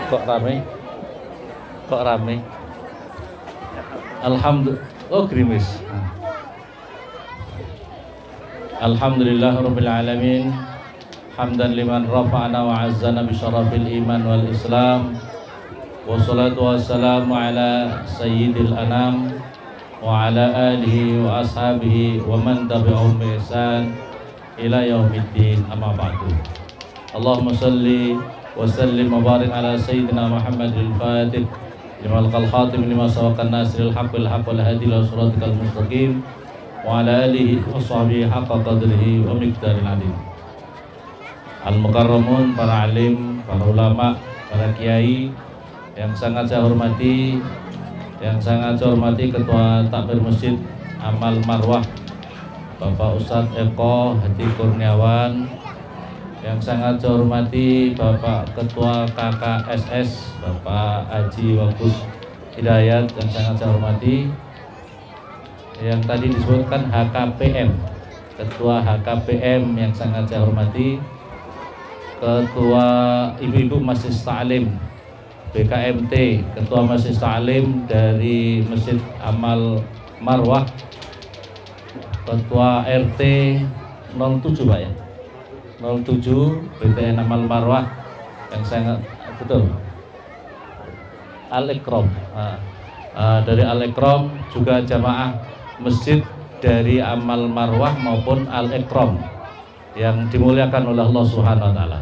Kok rame? Kok rame? Alhamdulillah. Oh, gerimis. Alhamdulillahirabbil alamin. Hamdan liman rafa'ana wa 'azzana bi syarafil iman wal islam. Wassalatu wassalamu ala sayyidil anam wa ala alihi wa ashabihi wa man tabi'ahum bi ihsan ila yaumiddin, amma ba'du. Allahumma shalli wa sallim wa barik ala sayyidina Muhammadil Fatih limal khatim lima sabaqan nasril haqqil haqq wal hadi ila siratikal mustaqim wa ala alihi wa sahbihi haqqa qadrihi wa miqdaril alim. Al-mukarramun, para alim, para ulama, para kiai yang sangat saya hormati, Ketua Takmir Masjid Amal Marwah Bapak Ustadz Eko Hadi Kurniawan, yang sangat saya hormati Bapak Ketua KKSS Bapak Haji Wagus Hidayat, yang sangat saya hormati yang tadi disebutkan HKPM, Ketua HKPM yang sangat saya hormati, Ketua Ibu-Ibu Majelis Ta'lim BKMT, Ketua Majelis Ta'lim dari Masjid Amal Marwah, Ketua RT 07 Pak ya, 07 BTN Amal Marwah yang sangat betul, Al-Ikram, dari Al-Ikram, juga jamaah masjid dari Amal Marwah maupun Al-Ikram yang dimuliakan oleh Allah Subhanahu wa taala.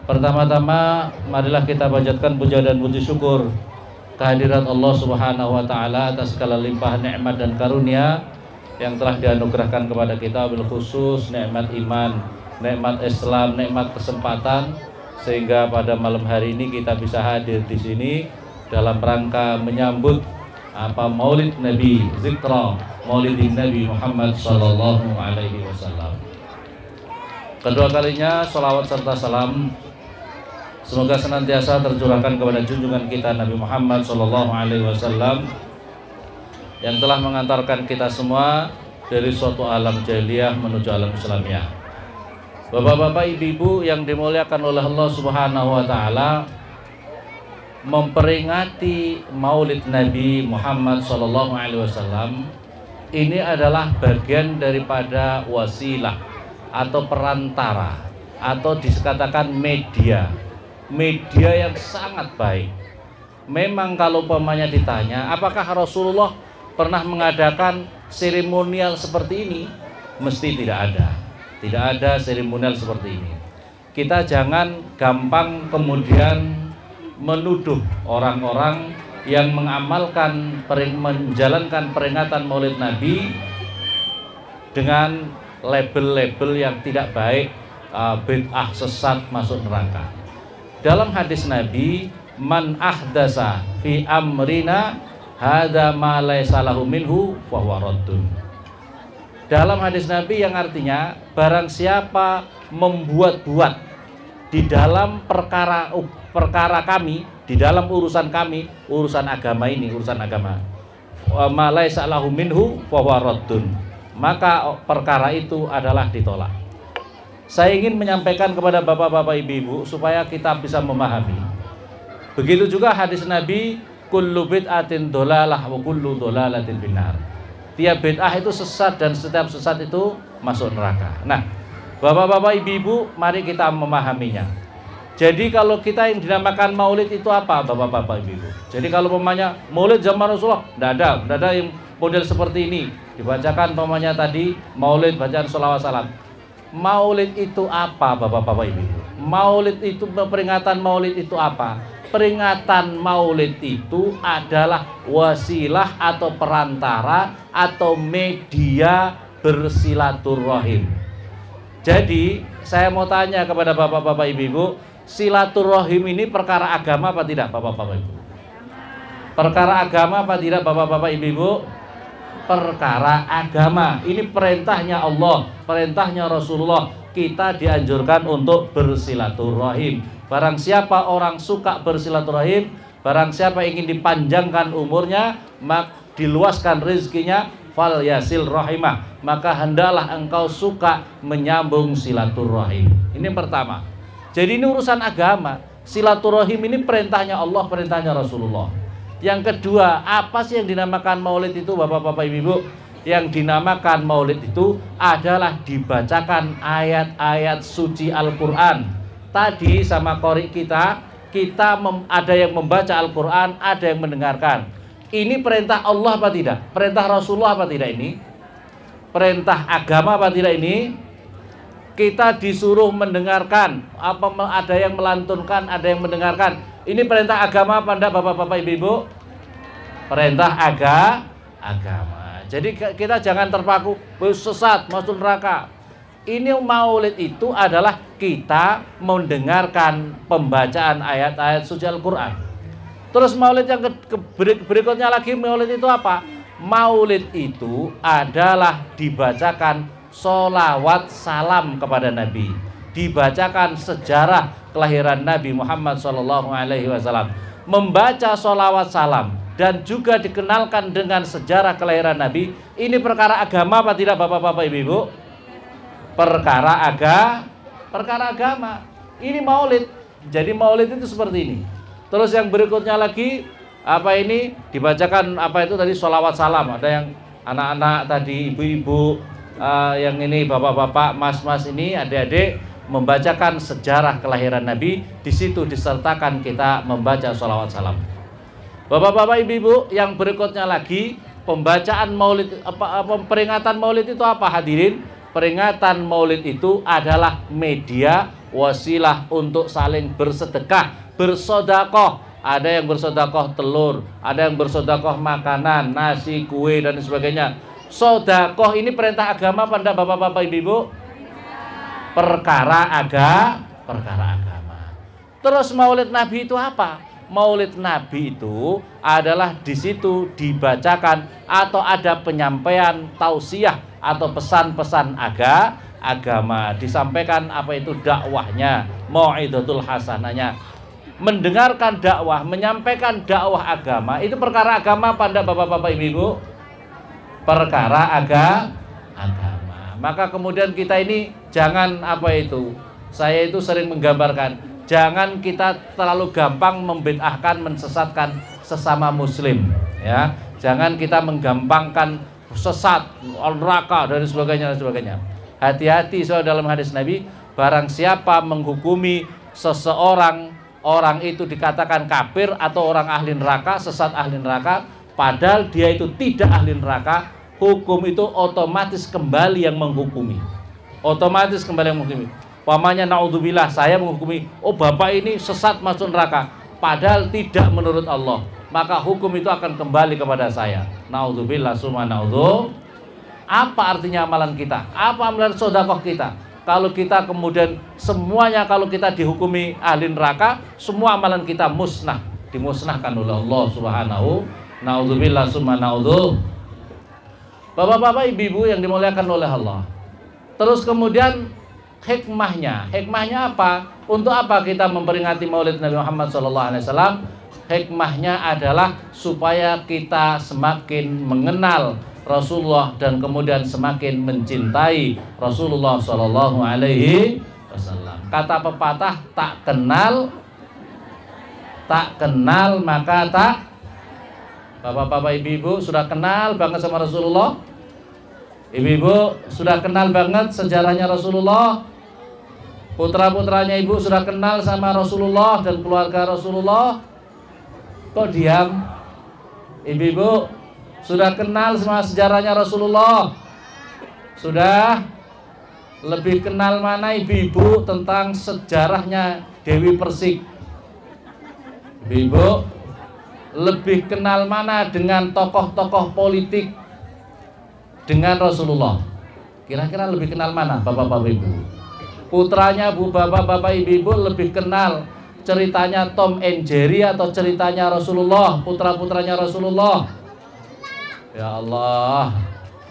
Pertama-tama marilah kita panjatkan puja dan puji syukur kehadirat Allah Subhanahu wa taala atas segala limpahan nikmat dan karunia yang telah dianugerahkan kepada kita, bil khusus nikmat iman, nikmat Islam, nikmat kesempatan, sehingga pada malam hari ini kita bisa hadir di sini dalam rangka menyambut Maulid Nabi, zikra Maulidin Nabi Muhammad sallallahu alaihi wasallam. Kedua kalinya salawat serta salam semoga senantiasa tercurahkan kepada junjungan kita Nabi Muhammad sallallahu alaihi wasallam yang telah mengantarkan kita semua dari suatu alam jahiliyah menuju alam Islamiyah. Bapak-bapak, ibu-ibu yang dimuliakan oleh Allah Subhanahu wa taala, memperingati Maulid Nabi Muhammad sallallahu alaihi wasallam ini adalah bagian daripada wasilah atau perantara, atau dikatakan media yang sangat baik. Memang kalau umpamanya ditanya apakah Rasulullah pernah mengadakan seremonial seperti ini, mesti tidak ada seremonial seperti ini. Kita jangan gampang kemudian menuduh orang-orang yang menjalankan peringatan Maulid Nabi dengan label-label yang tidak baik, bid'ah, sesat, masuk neraka. Dalam hadis Nabi, man ahdasa fi amrina hadza ma laysa lahu minhu fa huwa raddun. Dalam hadis Nabi yang artinya barang siapa membuat-buat di dalam perkara kami, di dalam urusan kami, urusan agama ini, urusan agama, ma laysa lahu minhu fa huwa raddun, maka perkara itu adalah ditolak. Saya ingin menyampaikan kepada bapak-bapak, ibu-ibu supaya kita bisa memahami. Begitu juga hadis Nabi, kullu bid'atin dhalalah wa kullu dhalalatin finnar. Tiap bid'ah itu sesat dan setiap sesat itu masuk neraka. Nah, bapak-bapak, ibu-ibu, mari kita memahaminya. Jadi kalau kita yang dinamakan maulid itu apa, bapak-bapak, ibu-ibu? Jadi kalau umpamanya maulid zaman Rasulullah, tidak ada yang model seperti ini. Dibacakan umpamanya tadi maulid bacaan sholawat salam. Maulid itu apa, bapak-bapak, ibu-ibu? Maulid itu, peringatan maulid itu apa? Peringatan maulid itu adalah wasilah atau perantara atau media bersilaturahim. Jadi saya mau tanya kepada bapak-bapak, ibu-ibu, silaturahim ini perkara agama apa tidak, bapak-bapak, ibu? Perkara agama apa tidak, bapak-bapak, ibu-ibu? Perkara agama. Ini perintahnya Allah, perintahnya Rasulullah. Kita dianjurkan untuk bersilaturahim. Barang siapa orang suka bersilaturahim, barang siapa ingin dipanjangkan umurnya, maka diluaskan rezekinya, fal yasil rahimah, maka hendaklah engkau suka menyambung silaturahim. Ini yang pertama. Jadi ini urusan agama. Silaturahim ini perintahnya Allah, perintahnya Rasulullah. Yang kedua, apa sih yang dinamakan maulid itu Bapak-bapak Ibu-ibu? Yang dinamakan maulid itu adalah dibacakan ayat-ayat suci Al-Quran. Tadi sama qori kita ada yang membaca Al-Quran, ada yang mendengarkan. Ini perintah Allah apa tidak? Perintah Rasulullah apa tidak ini? Perintah agama apa tidak ini? Kita disuruh mendengarkan, ada yang melantunkan, ada yang mendengarkan. Ini perintah agama apa enggak Bapak-bapak Ibu-ibu? Perintah agama. Jadi kita jangan terpaku sesat masuk neraka. Ini maulid itu adalah kita mendengarkan pembacaan ayat-ayat suci Al-Quran. Terus maulid yang berikutnya lagi, maulid itu apa? Maulid itu adalah dibacakan sholawat salam kepada Nabi, dibacakan sejarah kelahiran Nabi Muhammad SAW, membaca sholawat salam dan juga dikenalkan dengan sejarah kelahiran Nabi. Ini perkara agama apa tidak Bapak-bapak Ibu-ibu? Perkara agama. Ini maulid. Jadi maulid itu seperti ini. Terus yang berikutnya lagi apa ini? Dibacakan apa itu tadi sholawat salam. Ada yang anak-anak tadi, ibu-ibu, yang ini bapak-bapak, mas-mas ini, adik-adik membacakan sejarah kelahiran Nabi. Di situ disertakan kita membaca sholawat salam. Bapak-bapak, ibu-ibu, yang berikutnya lagi pembacaan maulid, peringatan maulid itu apa hadirin? Peringatan maulid itu adalah media wasilah untuk saling bersedekah, bersodakoh. Ada yang bersodakoh telur, ada yang bersodakoh makanan, nasi, kue dan sebagainya. Sodakoh ini perintah agama apa enggak Bapak-bapak Ibu? Perkara agama. Terus maulid Nabi itu apa? Maulid Nabi itu adalah di situ dibacakan atau ada penyampaian tausiah atau pesan-pesan agama, disampaikan apa itu dakwahnya, mau'izatul hasanahnya. Mendengarkan dakwah, menyampaikan dakwah agama, itu perkara agama apa enggak Bapak-bapak Ibu? Perkara agama. Maka kemudian kita ini jangan apa itu, saya itu sering menggambarkan, jangan kita terlalu gampang membid'ahkan, mensesatkan sesama muslim, ya. Jangan kita menggampangkan sesat, neraka dan sebagainya. Hati-hati soal dalam hadis Nabi, barang siapa menghukumi seseorang, orang itu dikatakan kafir atau orang ahli neraka, sesat ahli neraka, padahal dia itu tidak ahli neraka, hukum itu otomatis kembali yang menghukumi. Otomatis kembali yang menghukumi. Pamanya naudzubillah, saya menghukumi, oh bapak ini sesat masuk neraka, padahal tidak menurut Allah, maka hukum itu akan kembali kepada saya. Naudzubillah summa naudzu. Apa artinya amalan kita? Apa amalan sedekah kita? Kalau kita kemudian semuanya, kalau kita dihukumi ahli neraka, semua amalan kita musnah, dimusnahkan oleh Allah Subhanahu. Naudzubillah summa naudzu. Bapak-bapak, ibu-ibu yang dimuliakan oleh Allah. Terus kemudian hikmahnya apa? Untuk apa kita memperingati Maulid Nabi Muhammad SAW? Hikmahnya adalah supaya kita semakin mengenal Rasulullah dan kemudian semakin mencintai Rasulullah SAW. Kata pepatah, tak kenal maka tak. Bapak-bapak, ibu-ibu sudah kenal banget sama Rasulullah? Ibu-ibu sudah kenal banget sejarahnya Rasulullah? Putra-putranya ibu sudah kenal sama Rasulullah dan keluarga Rasulullah? Kok diam? Ibu-ibu sudah kenal sama sejarahnya Rasulullah? Sudah? Lebih kenal mana ibu-ibu tentang sejarahnya Dewi Persik? Ibu-ibu lebih kenal mana dengan tokoh-tokoh politik dengan Rasulullah? Kira-kira lebih kenal mana bapak-bapak ibu? Putranya bu bapak-bapak ibu lebih kenal ceritanya Tom and Jerry atau ceritanya Rasulullah, putra-putranya Rasulullah? Ya Allah,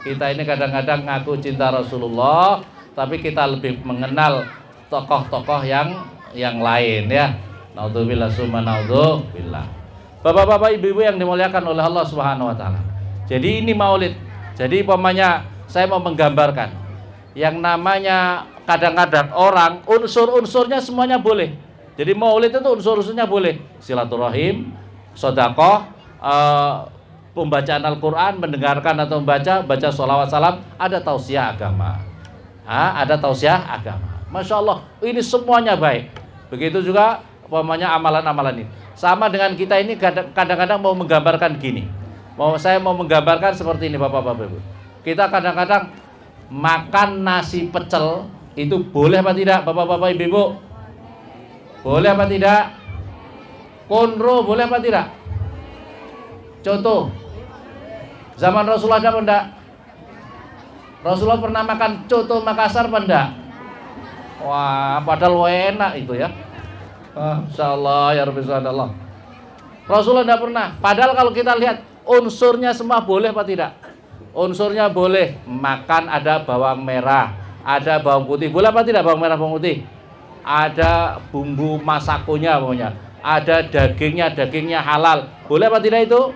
kita ini kadang-kadang ngaku cinta Rasulullah, tapi kita lebih mengenal tokoh-tokoh yang lain, ya. Naudzubillah summa naudzubillah. Bapak-bapak, ibu-ibu yang dimuliakan oleh Allah Subhanahu wa taala. Jadi ini maulid. Jadi umpamanya saya mau menggambarkan yang namanya kadang-kadang orang unsur-unsurnya semuanya boleh. Jadi maulid itu unsur-unsurnya boleh silaturahim, sedekah, pembacaan Al-Quran, mendengarkan atau baca sholawat salam, ada tausiah agama. Ada tausiah agama. Masya Allah, ini semuanya baik. Begitu juga umpamanya amalan-amalan ini. Sama dengan kita ini kadang-kadang mau menggambarkan gini. Saya mau menggambarkan seperti ini Bapak-bapak Ibu. Kita kadang-kadang makan nasi pecel itu boleh apa tidak Bapak-bapak Ibu? Boleh apa tidak? Konro boleh apa tidak? Contoh, zaman Rasulullah ada apa enggak? Rasulullah pernah makan coto Makassar apa enggak? Wah, padahal enak itu ya. Insyaallah ya Rabbi Allah. Rasulullah enggak pernah. Padahal kalau kita lihat unsurnya semua boleh apa tidak? Unsurnya boleh. Makan ada bawang merah, ada bawang putih. Boleh apa tidak bawang merah, bawang putih? Ada bumbu masakonya pokoknya. Ada dagingnya halal. Boleh apa tidak itu?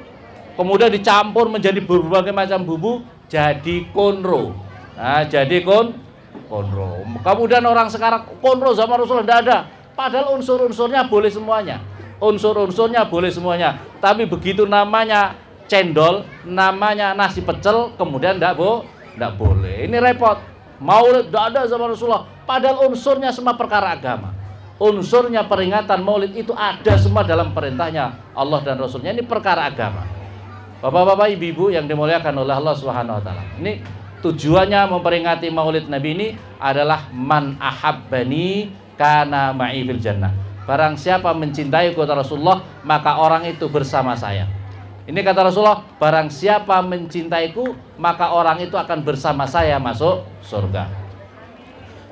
Kemudian dicampur menjadi berbagai macam bumbu, jadi konro. Nah, jadi konro. Kemudian orang sekarang konro zaman Rasulullah tidak ada. Padahal unsur-unsurnya boleh semuanya. Unsur-unsurnya boleh semuanya. Tapi begitu namanya cendol, namanya nasi pecel, kemudian tidak boleh. Ini repot. Maulid tidak ada zaman Rasulullah. Padahal unsurnya semua perkara agama. Unsurnya peringatan maulid itu ada semua dalam perintahnya Allah dan Rasulnya. Ini perkara agama. Bapak-bapak, ibu-ibu yang dimuliakan oleh Allah Subhanahu wa taala. Ini tujuannya memperingati Maulid Nabi ini adalah man ahabbani kana ma'i fil jannah. Barang siapa mencintai kata Rasulullah, maka orang itu bersama saya. Ini kata Rasulullah, barang siapa mencintaiku, maka orang itu akan bersama saya masuk surga.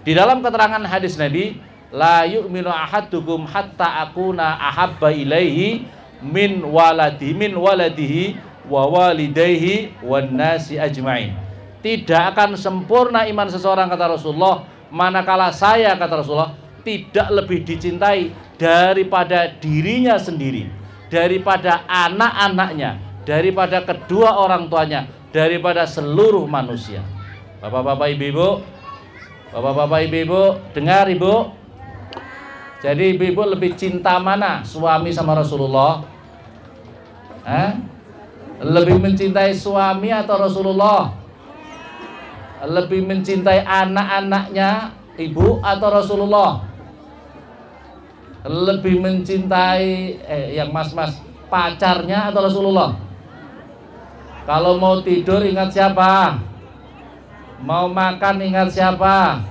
Di dalam keterangan hadis Nabi, la yu'minu ahadukum hatta akuna ahabba ilaihi min waladihi wa walidayhi wan nasi ajma'in. Tidak akan sempurna iman seseorang kata Rasulullah manakala saya kata Rasulullah tidak lebih dicintai daripada dirinya sendiri, daripada anak-anaknya, daripada kedua orang tuanya, daripada seluruh manusia. Bapak-bapak ibu-ibu, bapak-bapak ibu-ibu, dengar ibu. Jadi ibu-ibu lebih cinta mana, suami sama Rasulullah? Lebih mencintai suami atau Rasulullah? Lebih mencintai anak-anaknya ibu atau Rasulullah? Lebih mencintai yang mas-mas pacarnya atau Rasulullah? Kalau mau tidur ingat siapa? Mau makan ingat siapa?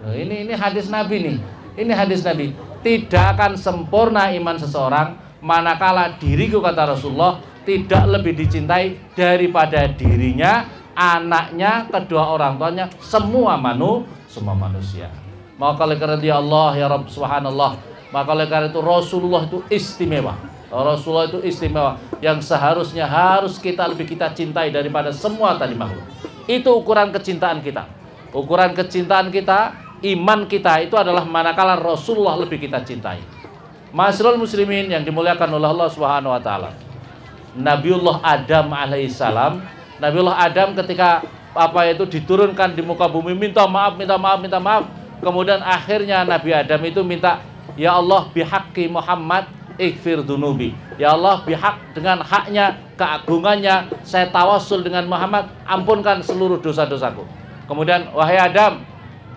Ini hadis Nabi nih. Ini hadis Nabi. Tidak akan sempurna iman seseorang manakala diriku kata Rasulullah tidak lebih dicintai daripada dirinya, anaknya, kedua orang tuanya, semua manusia. Maka oleh karena dia Allah ya Rabb subhanallah, maka oleh karena itu Rasulullah itu istimewa. Rasulullah itu istimewa yang seharusnya harus kita cintai daripada semua tadi makhluk. Itu ukuran kecintaan kita. Ukuran kecintaan kita, iman kita itu adalah manakala Rasulullah lebih kita cintai. Ma'asyiral muslimin yang dimuliakan oleh Allah Subhanahu wa taala. Nabiullah Adam alaihissalam, Nabiullah Adam ketika diturunkan di muka bumi minta maaf. Kemudian akhirnya Nabi Adam itu minta, ya Allah bihaqqi Muhammad ighfir dunubi. Ya Allah bihak dengan haknya, keagungannya, saya tawasul dengan Muhammad, ampunkan seluruh dosa-dosaku. Kemudian wahai Adam,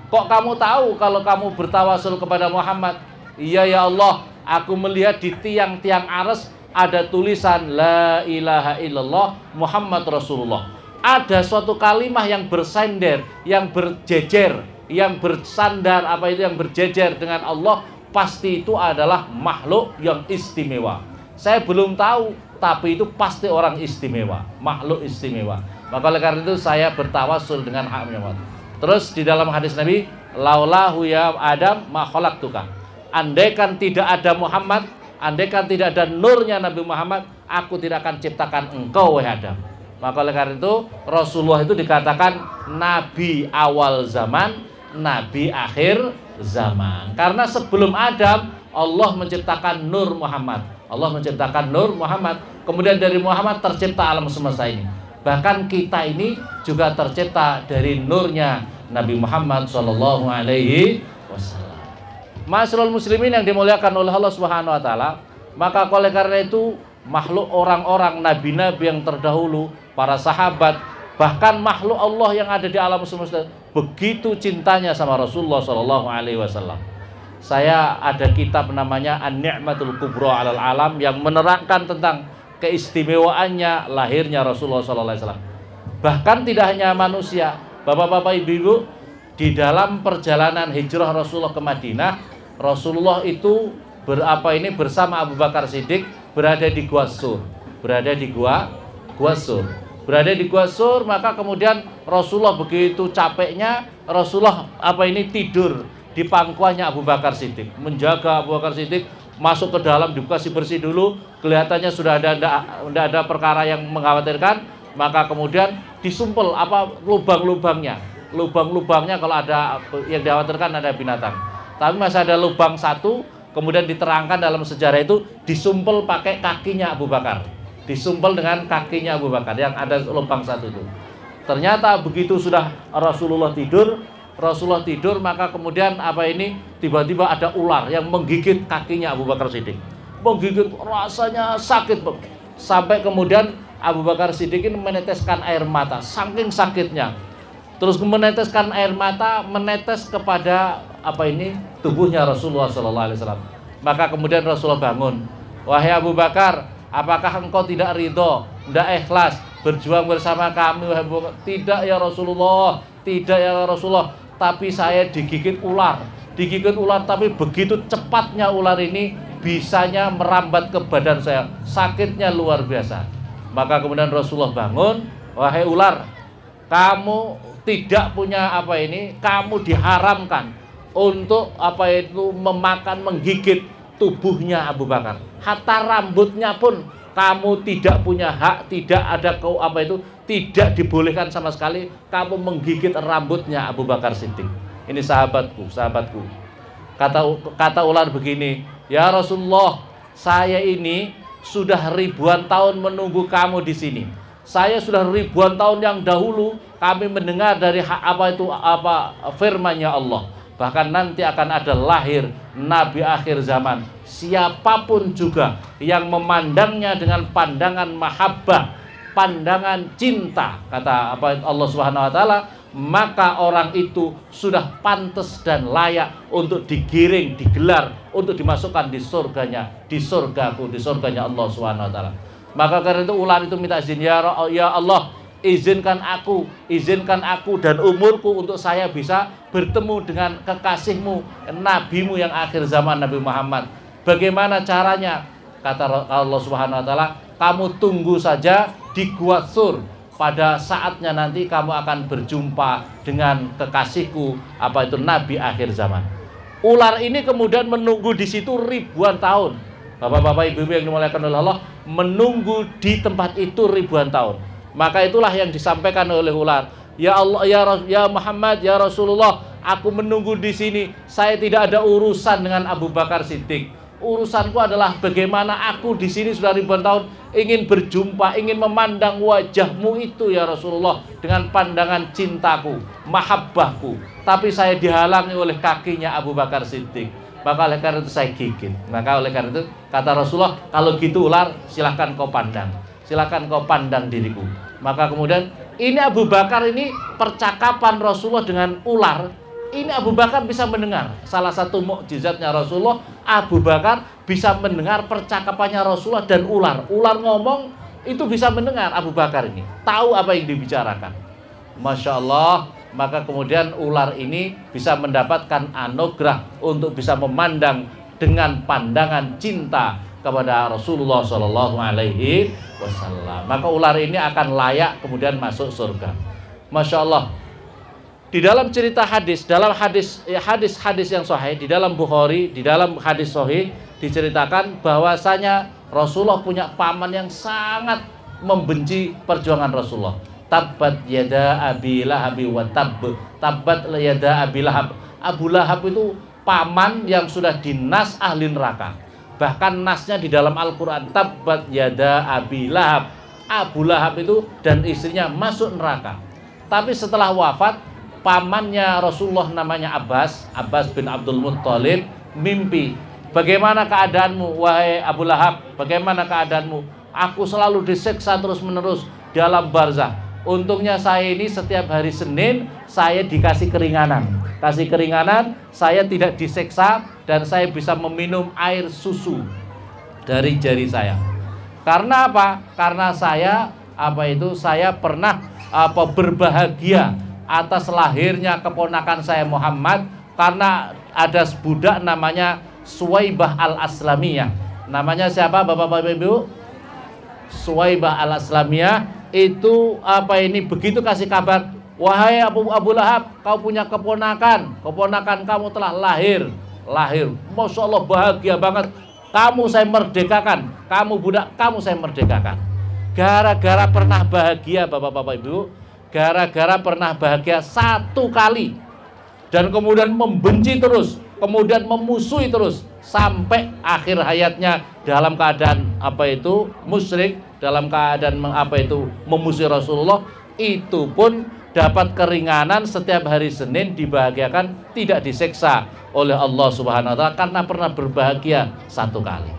kok kamu tahu kalau kamu bertawasul kepada Muhammad? Iya ya Allah, aku melihat di tiang-tiang arsy ada tulisan la ilaha illallah Muhammad Rasulullah. Ada suatu kalimah yang bersender, yang berjejer, yang bersandar, yang berjejer dengan Allah, pasti itu adalah makhluk yang istimewa. Saya belum tahu, tapi itu pasti orang istimewa, makhluk istimewa. Maka oleh karena itu saya bertawasul dengan hak Muhammad. Terus di dalam hadis Nabi, laulahu ya Adam ma khalaqtuka. Andaikan tidak ada Muhammad, andaikan tidak ada nurnya Nabi Muhammad, aku tidak akan ciptakan engkau wahai Adam. Maka oleh karena itu Rasulullah itu dikatakan Nabi awal zaman, Nabi akhir zaman. Karena sebelum Adam Allah menciptakan Nur Muhammad. Allah menciptakan Nur Muhammad. Kemudian dari Muhammad tercipta alam semesta ini. Bahkan kita ini juga tercipta dari nurnya Nabi Muhammad SAW. Ma'asyiral muslimin yang dimuliakan oleh Allah Subhanahu wa taala, maka oleh karena itu makhluk orang-orang nabi-nabi yang terdahulu, para sahabat, bahkan makhluk Allah yang ada di alam semesta begitu cintanya sama Rasulullah Shallallahu alaihi wasallam. Saya ada kitab namanya An-Ni'matul Kubra 'alal Alam yang menerangkan tentang keistimewaannya lahirnya Rasulullah Shallallahu alaihi wasallam. Bahkan tidak hanya manusia, Bapak-bapak, Ibu-ibu, di dalam perjalanan hijrah Rasulullah ke Madinah, Rasulullah itu bersama Abu Bakar Siddiq berada di Gua Sur. Berada di Gua Sur. Berada di Gua Sur, maka kemudian Rasulullah begitu capeknya, Rasulullah tidur di pangkuannya Abu Bakar Siddiq, menjaga Abu Bakar Siddiq masuk ke dalam, dikasih bersih dulu, kelihatannya sudah tidak ada perkara yang mengkhawatirkan, maka kemudian disumpel lubang-lubangnya. Lubang-lubangnya kalau ada yang dikhawatirkan ada binatang. Tapi masih ada lubang satu, kemudian diterangkan dalam sejarah itu disumpel pakai kakinya Abu Bakar. Disumpel dengan kakinya Abu Bakar yang ada lubang satu itu. Ternyata begitu sudah Rasulullah tidur, maka kemudian tiba-tiba ada ular yang menggigit kakinya Abu Bakar Siddiq. Menggigit, rasanya sakit, sampai kemudian Abu Bakar Siddiq ini meneteskan air mata, saking sakitnya. Terus meneteskan air mata, menetes kepada tubuhnya Rasulullah SAW. Maka kemudian Rasulullah bangun. Wahai Abu Bakar, apakah engkau tidak ridho, tidak ikhlas berjuang bersama kami? Wahai Abu Bakar, tidak ya Rasulullah, tidak ya Rasulullah. Tapi saya digigit ular, tapi begitu cepatnya ular ini bisanya merambat ke badan saya, sakitnya luar biasa. Maka kemudian Rasulullah bangun, wahai ular, kamu tidak punya kamu diharamkan untuk memakan, menggigit tubuhnya Abu Bakar. Hatta rambutnya pun kamu tidak punya hak, tidak ada tidak dibolehkan sama sekali kamu menggigit rambutnya Abu Bakar Siddiq. Ini sahabatku. Kata ular begini, ya Rasulullah, saya ini sudah ribuan tahun menunggu kamu di sini. Saya sudah ribuan tahun yang dahulu kami mendengar dari firman-Nya Allah. Bahkan nanti akan ada lahir Nabi akhir zaman. Siapapun juga yang memandangnya dengan pandangan mahabbah, pandangan cinta, kata Allah Subhanahu wa taala, maka orang itu sudah pantas dan layak untuk digiring, digelar, untuk dimasukkan di surganya, di surgaku, di surganya Allah Subhanahu wa taala. Maka karena itu ular itu minta izin, ya Allah, izinkan aku dan umurku untuk saya bisa bertemu dengan kekasihmu, nabimu yang akhir zaman, Nabi Muhammad. Bagaimana caranya? Kata Allah Subhanahu wa taala, kamu tunggu saja di Gua Sur. Pada saatnya nanti kamu akan berjumpa dengan kekasihku, Nabi akhir zaman. Ular ini kemudian menunggu di situ ribuan tahun. Bapak-bapak, ibu-ibu yang dimuliakan oleh Allah, menunggu di tempat itu ribuan tahun. Maka itulah yang disampaikan oleh ular. Ya Allah, ya Muhammad, ya Rasulullah, aku menunggu di sini. Saya tidak ada urusan dengan Abu Bakar Siddiq. Urusanku adalah bagaimana aku di sini sudah ribuan tahun ingin berjumpa, ingin memandang wajahmu itu ya Rasulullah dengan pandangan cintaku, mahabbahku. Tapi saya dihalangi oleh kakinya Abu Bakar Siddiq. Maka oleh karena itu saya gigit. Maka oleh karena itu kata Rasulullah, kalau gitu ular, silahkan kau pandang. Silahkan kau pandang diriku. Maka kemudian ini Abu Bakar ini percakapan Rasulullah dengan ular. Ini Abu Bakar bisa mendengar. Salah satu mukjizatnya Rasulullah, Abu Bakar bisa mendengar percakapannya Rasulullah dan ular. Ular ngomong itu bisa mendengar Abu Bakar ini. Tahu apa yang dibicarakan. Masya Allah. Maka kemudian ular ini bisa mendapatkan anugerah untuk bisa memandang dengan pandangan cinta kepada Rasulullah Shallallahu Alaihi Wasallam. Maka ular ini akan layak kemudian masuk surga. Masya Allah. Di dalam cerita hadis, dalam hadis yang sahih, di dalam Bukhari, di dalam hadis sahih diceritakan bahwasanya Rasulullah punya paman yang sangat membenci perjuangan Rasulullah. Tabbat yada Abi Lahab wa tabb. Tabbat yada Abi Lahab. Abu Lahab itu paman yang sudah dinas ahli neraka. Bahkan nasnya di dalam Al-Quran, tabbat yada Abi Lahab. Abu Lahab itu dan istrinya masuk neraka. Tapi setelah wafat, pamannya Rasulullah namanya Abbas bin Abdul Muttalib, mimpi. Bagaimana keadaanmu wahai Abu Lahab? Bagaimana keadaanmu? Aku selalu disiksa terus-menerus dalam barzah. Untungnya saya ini setiap hari Senin saya dikasih keringanan. Kasih keringanan, saya tidak disiksa dan saya bisa meminum air susu dari jari saya. Karena apa? Karena saya pernah berbahagia atas lahirnya keponakan saya Muhammad, karena ada budak namanya Suwaibah Al-Aslamiyah. Namanya siapa Bapak Ibu? Suwaibah Al-Aslamiyah. Itu begitu kasih kabar, wahai Abu Lahab, kau punya keponakan kamu telah lahir. Masya Allah, bahagia banget. Kamu saya merdekakan, kamu budak, kamu saya merdekakan. Gara-gara pernah bahagia Bapak Ibu, gara-gara pernah bahagia satu kali dan kemudian membenci terus, kemudian memusuhi terus sampai akhir hayatnya dalam keadaan musyrik, dalam keadaan memusuhi Rasulullah, itu pun dapat keringanan setiap hari Senin, dibahagiakan, tidak disiksa oleh Allah Subhanahu wa taala karena pernah berbahagia satu kali.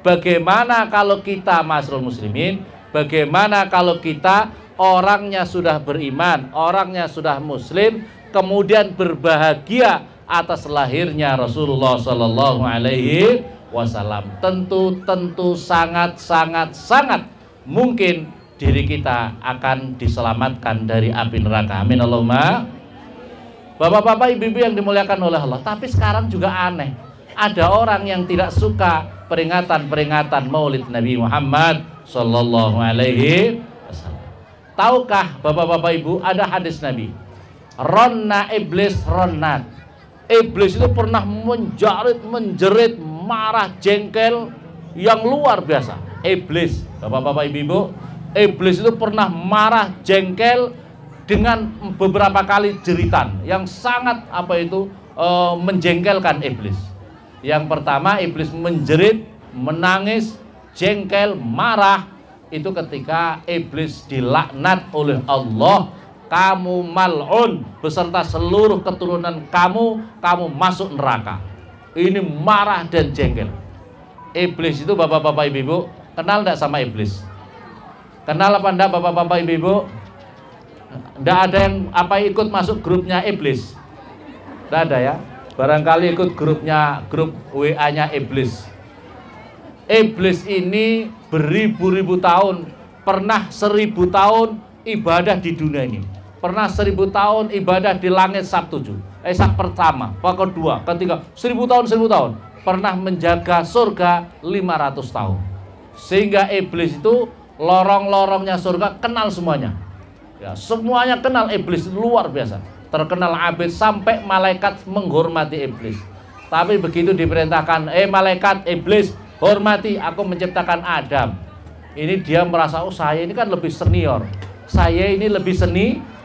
Bagaimana kalau kita masyarul muslimin? Bagaimana kalau kita orangnya sudah beriman, orangnya sudah muslim, kemudian berbahagia atas lahirnya Rasulullah Sallallahu Alaihi Wasallam? Tentu sangat mungkin diri kita akan diselamatkan dari api neraka. Amin Allahumma. Bapak-bapak, ibu-ibu yang dimuliakan oleh Allah. Tapi sekarang juga aneh, ada orang yang tidak suka peringatan Maulid Nabi Muhammad Sallallahu Alaihi Wasallam. Tahukah bapak-bapak ibu, ada hadis Nabi, Ronna iblis ronnat. Iblis itu pernah menjerit, marah, jengkel yang luar biasa. Iblis, bapak-bapak ibu, iblis itu pernah marah, jengkel dengan beberapa kali jeritan yang sangat menjengkelkan iblis. Yang pertama, iblis menjerit, menangis, jengkel, marah, itu ketika iblis dilaknat oleh Allah. Kamu mal'un beserta seluruh keturunan kamu masuk neraka. Ini marah dan jengkel. Iblis itu bapak-bapak ibu, kenal enggak sama iblis? Kenal apa enggak bapak-bapak ibu? Enggak ada yang ikut masuk grupnya iblis? Enggak ada ya? Barangkali ikut grup WA-nya iblis. Iblis ini beribu-ribu tahun, pernah 1000 tahun ibadah di dunia ini, pernah 1000 tahun ibadah di langit sak pertama, kedua, ketiga, 1000 tahun, pernah menjaga surga 500 tahun. Sehingga iblis itu lorong-lorongnya surga kenal semuanya. Ya, semuanya kenal iblis, luar biasa. Terkenal abid sampai malaikat menghormati iblis. Tapi begitu diperintahkan, malaikat, iblis, hormati, aku menciptakan Adam. Ini dia merasa, saya ini kan lebih senior. Saya ini lebih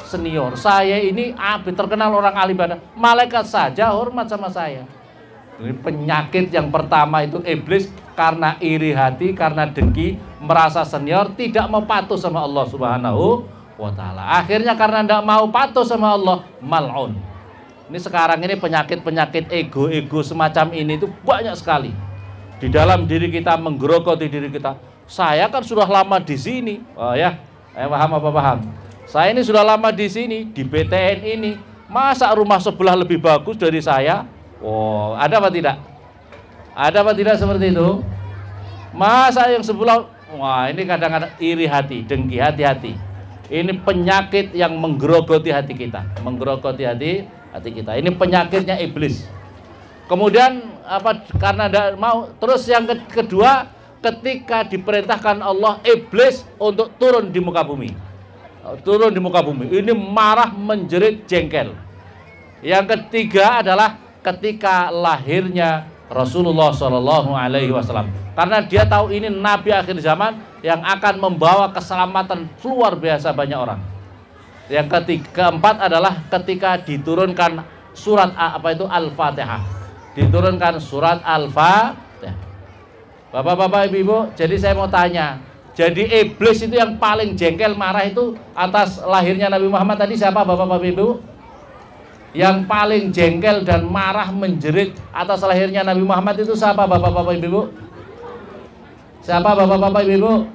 senior. Saya ini abid, terkenal orang ahli ibadah. Malaikat saja hormat sama saya. Ini penyakit yang pertama itu iblis, karena iri hati, karena dengki, merasa senior, tidak mau patuh sama Allah Subhanahu wa taala. Akhirnya karena tidak mau patuh sama Allah, mal'un. Ini sekarang ini penyakit-penyakit ego semacam ini itu banyak sekali. Di dalam diri kita, menggerogoti diri kita. Saya kan sudah lama di sini. Oh ya, paham apa paham? Saya ini sudah lama di sini, di BTN ini. Masa rumah sebelah lebih bagus dari saya? Oh, ada apa tidak? Ada apa tidak seperti itu? Masa yang sebelah, wah ini kadang-kadang iri hati, dengki, hati-hati. Ini penyakit yang menggerogoti hati kita, menggerogoti hati kita. Ini penyakitnya iblis. Kemudian karena tidak mau. Terus yang kedua, ketika diperintahkan Allah iblis untuk turun di muka bumi. Turun di muka bumi. Ini marah, menjerit, jengkel. Yang ketiga adalah ketika lahirnya Rasulullah Shallallahu Alaihi Wasallam. Karena dia tahu ini Nabi akhir zaman yang akan membawa keselamatan luar biasa banyak orang. Yang keempat adalah ketika diturunkan surat Al-Fatihah. Diturunkan surat Al-Fatihah. Bapak-bapak, ibu-ibu, jadi saya mau tanya, jadi iblis itu yang paling jengkel, marah itu atas lahirnya Nabi Muhammad tadi siapa bapak-bapak, ibu? Yang paling jengkel dan marah menjerit atas lahirnya Nabi Muhammad itu siapa, bapak-bapak ibu-ibu? Siapa, bapak-bapak ibu-ibu?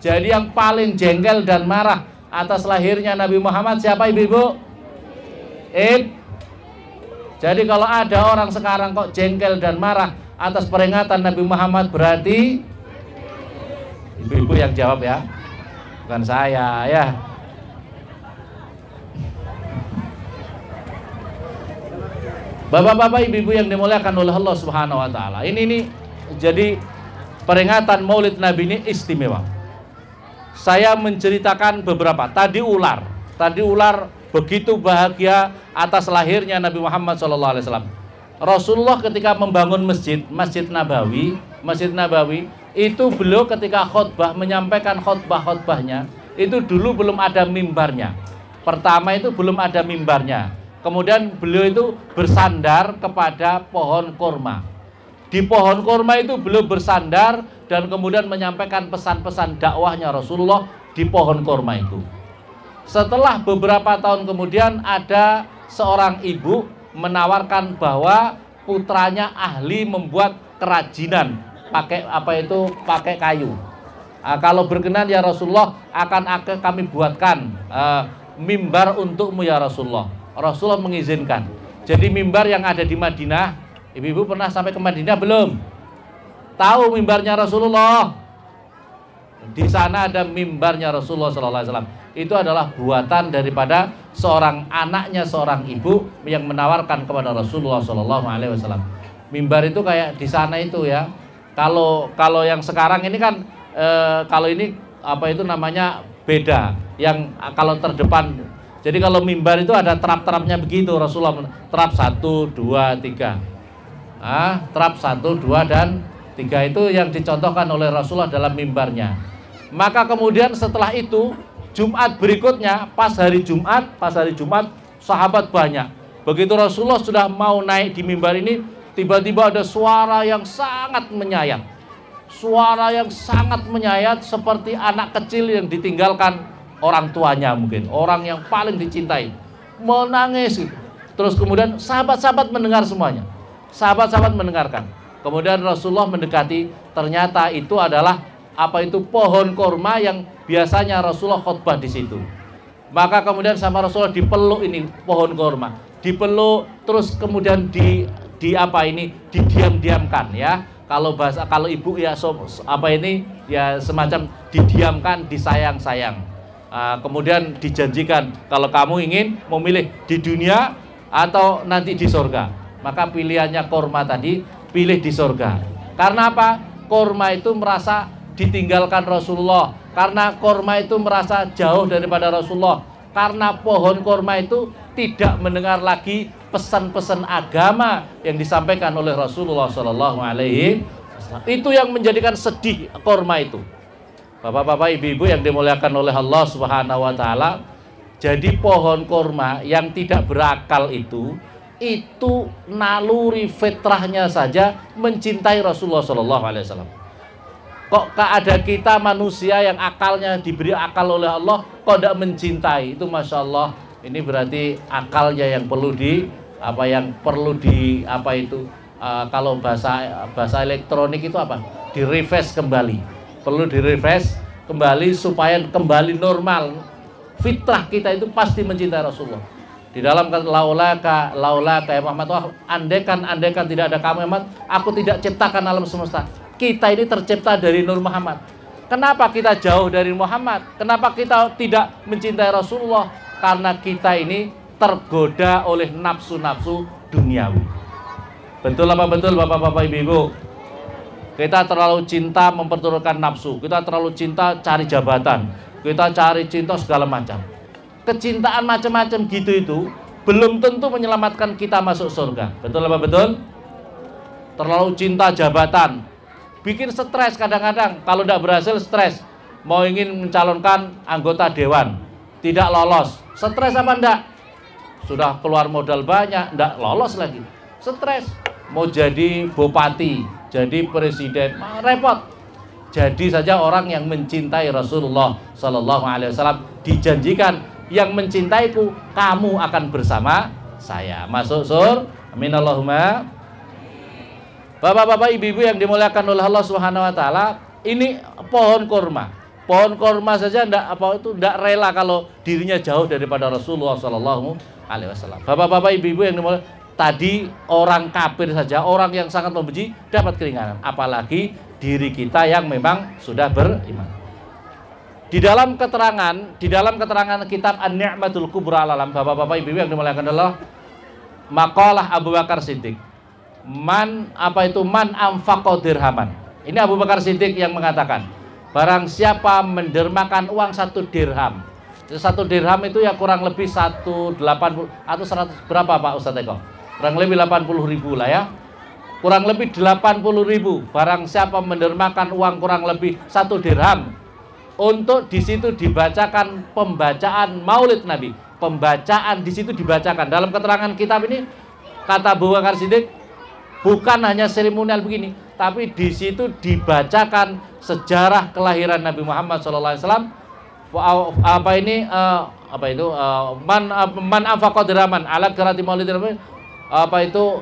Jadi yang paling jengkel dan marah atas lahirnya Nabi Muhammad siapa, ibu-ibu? Jadi kalau ada orang sekarang kok jengkel dan marah atas peringatan Nabi Muhammad, berarti ibu-ibu yang jawab ya, bukan saya ya. Bapak-bapak, ibu-ibu yang dimuliakan oleh Allah Subhanahu wa taala. Ini jadi peringatan Maulid Nabi ini istimewa. Saya menceritakan beberapa. Tadi ular begitu bahagia atas lahirnya Nabi Muhammad SAW. Rasulullah ketika membangun Masjid Nabawi itu beliau ketika khutbah menyampaikan khutbahnya itu dulu belum ada mimbarnya. Pertama itu belum ada mimbarnya. Kemudian beliau itu bersandar kepada pohon kurma. Di pohon kurma itu beliau bersandar dan kemudian menyampaikan pesan-pesan dakwahnya Rasulullah di pohon kurma itu. Setelah beberapa tahun kemudian ada seorang ibu menawarkan bahwa putranya ahli membuat kerajinan pakai kayu. Kalau berkenan ya Rasulullah, akan kami buatkan mimbar untukmu ya Rasulullah. Rasulullah mengizinkan. Jadi mimbar yang ada di Madinah, ibu-ibu pernah sampai ke Madinah belum? Tahu mimbarnya Rasulullah? Di sana ada mimbarnya Rasulullah SAW. Itu adalah buatan daripada seorang anaknya seorang ibu yang menawarkan kepada Rasulullah SAW. Mimbar itu kayak di sana itu ya. Kalau yang sekarang ini kan kalau ini namanya beda. Yang kalau terdepan. Jadi kalau mimbar itu ada terap-terapnya begitu. Rasulullah terap 1, 2, 3. Terap 1, 2 dan 3 itu yang dicontohkan oleh Rasulullah dalam mimbarnya. Maka kemudian setelah itu Jumat berikutnya pas hari Jumat sahabat banyak. Begitu Rasulullah sudah mau naik di mimbar ini, tiba-tiba ada suara yang sangat menyayat. Suara yang sangat menyayat seperti anak kecil yang ditinggalkan orang tuanya, mungkin orang yang paling dicintai, menangis gitu. Terus kemudian sahabat-sahabat mendengar semuanya. Sahabat-sahabat mendengarkan. Kemudian Rasulullah mendekati, ternyata itu adalah pohon kurma yang biasanya Rasulullah khutbah di situ. Maka kemudian sama Rasulullah dipeluk ini pohon kurma, dipeluk terus kemudian didiam-diamkan ya. Kalau ibu ya ya semacam didiamkan, disayang-sayang. Kemudian dijanjikan kalau kamu ingin memilih di dunia atau nanti di surga, maka pilihannya kurma tadi, pilih di surga. Karena apa? Kurma itu merasa ditinggalkan Rasulullah, karena kurma itu merasa jauh daripada Rasulullah, karena pohon kurma itu tidak mendengar lagi pesan-pesan agama yang disampaikan oleh Rasulullah SAW. Itu yang menjadikan sedih kurma itu. Bapak-bapak, ibu-ibu yang dimuliakan oleh Allah Subhanahu wa taala, jadi pohon kurma yang tidak berakal itu naluri fitrahnya saja mencintai Rasulullah SAW. Kok ada kita manusia yang akalnya diberi akal oleh Allah kok tidak mencintai? Itu Masya Allah, ini berarti akalnya yang perlu kalau bahasa elektronik itu di-refresh kembali. Perlu di-refresh kembali supaya kembali normal. Fitrah kita itu pasti mencintai Rasulullah. Di dalam laulaka ya Muhammad, andaikan tidak ada kamu Muhammad, aku tidak ciptakan alam semesta. Kita ini tercipta dari Nur Muhammad. Kenapa kita jauh dari Muhammad? Kenapa kita tidak mencintai Rasulullah? Karena kita ini tergoda oleh nafsu-nafsu duniawi. Betul apa betul bapak-bapak ibu-ibu? Kita terlalu cinta memperturutkan nafsu, kita terlalu cinta cari jabatan, kita cari cinta segala macam. Kecintaan macam-macam gitu itu belum tentu menyelamatkan kita masuk surga. Betul apa betul? Terlalu cinta jabatan, bikin stres kadang-kadang. Kalau tidak berhasil stres, mau ingin mencalonkan anggota dewan, tidak lolos, stres apa enggak? Sudah keluar modal banyak, enggak lolos lagi, stres. Mau jadi bupati, jadi presiden, repot. Jadi saja orang yang mencintai Rasulullah SAW dijanjikan yang mencintaiku, kamu akan bersama saya masuk surga. Amin Allahumma. Bapak-bapak, ibu-ibu yang dimuliakan oleh Allah Subhanahu wa taala, ini pohon kurma. Pohon kurma saja ndak rela kalau dirinya jauh daripada Rasulullah sallallahu alaihi wasallam. Bapak-bapak, ibu-ibu yang dimuliakan, tadi orang kafir saja, orang yang sangat membenci dapat keringanan, apalagi diri kita yang memang sudah beriman. Di dalam keterangan kitab An-Ni'matul Kubra al-Alam, bapak-bapak ibu yang dimuliakan Allah, maqalah Abu Bakar Siddiq, man anfaqa dirhaman. Ini Abu Bakar Siddiq yang mengatakan, barang siapa mendermakan uang 1 dirham. 1 dirham itu ya kurang lebih 180 atau 100 berapa Pak Ustadz Eko? Kurang lebih 80.000 lah ya. Kurang lebih 80.000. Barang siapa mendermakan uang kurang lebih 1 dirham, untuk di situ dibacakan pembacaan Maulid Nabi. Pembacaan di situ dibacakan. Dalam keterangan kitab ini kata Abu Bakar Siddiq, bukan hanya seremonial begini, tapi di situ dibacakan sejarah kelahiran Nabi Muhammad SAW. Man anfaqa dirhaman ala qiraati Maulid Nabi,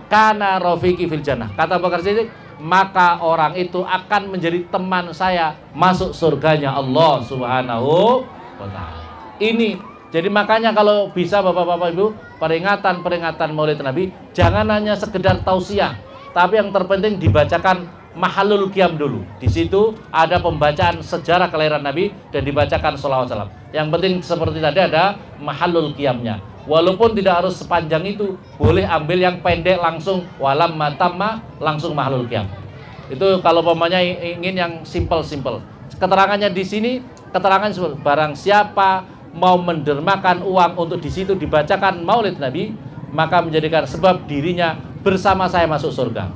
kana rafiqi fil jannah. Kata Abu Bakar Siddiq, maka orang itu akan menjadi teman saya masuk surganya Allah Subhanahu wa taala. Ini jadi makanya kalau bisa bapak-bapak ibu, peringatan Maulid Nabi jangan hanya sekedar tausiah, tapi yang terpenting dibacakan mahalul qiyam dulu. Di situ ada pembacaan sejarah kelahiran Nabi dan dibacakan sholawat salam. Yang penting seperti tadi ada mahalul qiyamnya. Walaupun tidak harus sepanjang itu, boleh ambil yang pendek langsung walam matamma langsung mahalul qiyam. Itu kalau pamannya ingin yang simple. Keterangannya di sini, keterangan barang siapa mau mendermakan uang untuk di situ dibacakan Maulid Nabi, maka menjadikan sebab dirinya bersama saya masuk surga.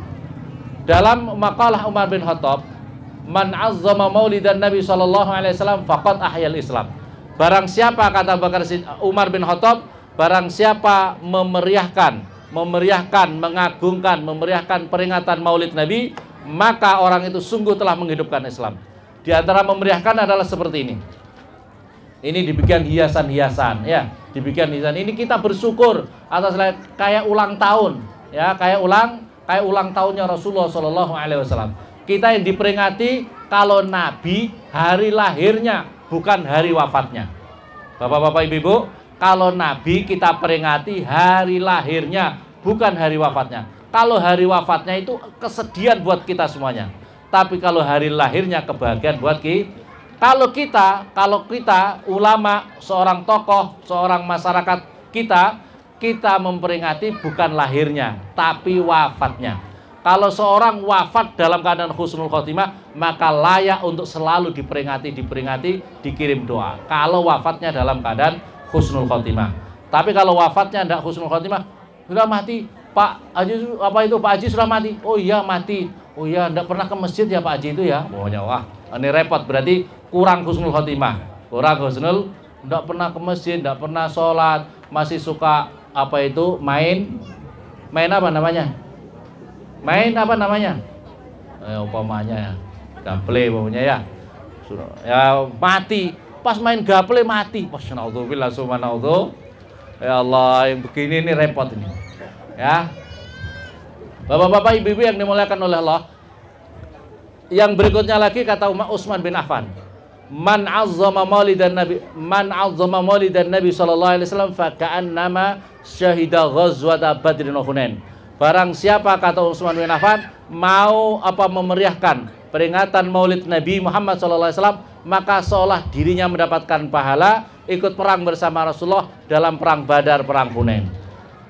Dalam makalah Umar bin Khattab, man azzama maulidan Nabi sallallahu alaihi wasallam faqad ahyal Islam. Barang siapa, kata Umar bin Khattab, barang siapa memeriahkan, mengagungkan, memeriahkan peringatan Maulid Nabi, maka orang itu sungguh telah menghidupkan Islam. Di antara memeriahkan adalah seperti ini. Ini dibikin hiasan-hiasan, ya, dibikin hiasan. Ini kita bersyukur atas kayak ulang tahun, ya, kayak ulang tahunnya Rasulullah Shallallahu Alaihi Wasallam. Kita yang diperingati kalau Nabi hari lahirnya, bukan hari wafatnya. Bapak-bapak, ibu-ibu, kalau Nabi kita peringati hari lahirnya, bukan hari wafatnya. Kalau hari wafatnya itu kesedihan buat kita semuanya. Tapi kalau hari lahirnya kebahagiaan buat kita. Kalau kita ulama, seorang tokoh, seorang masyarakat kita memperingati bukan lahirnya, tapi wafatnya. Kalau seorang wafat dalam keadaan husnul khotimah, maka layak untuk selalu diperingati, dikirim doa. Kalau wafatnya dalam keadaan husnul khotimah. Tapi kalau wafatnya tidak husnul khotimah, sudah mati, Pak Haji sudah mati. Oh iya mati. Oh iya, tidak pernah ke masjid ya Pak Haji itu ya. Pokoknya wah, ini repot, berarti kurang husnul khotimah. Tidak pernah ke masjid, tidak pernah sholat, masih suka main apa namanya? Umpamanya ya, gaple pokoknya ya. Ya mati, pas main gaple mati. Wassalamualaikum subhanallah. Ya Allah, yang begini ini repot ini. Ya. Bapak-bapak, ibu-ibu yang dimuliakan oleh Allah. Yang berikutnya lagi kata Utsman bin Affan, man azzama maulidan Nabi sallallahu alaihi wasallam fa ka'annama syahida ghazwata Badrin wa Hunain. Barang siapa, kata Utsman bin Affan, mau memeriahkan peringatan Maulid Nabi Muhammad sallallahu alaihi wasallam, maka seolah dirinya mendapatkan pahala ikut perang bersama Rasulullah dalam perang Badar, perang Hunain.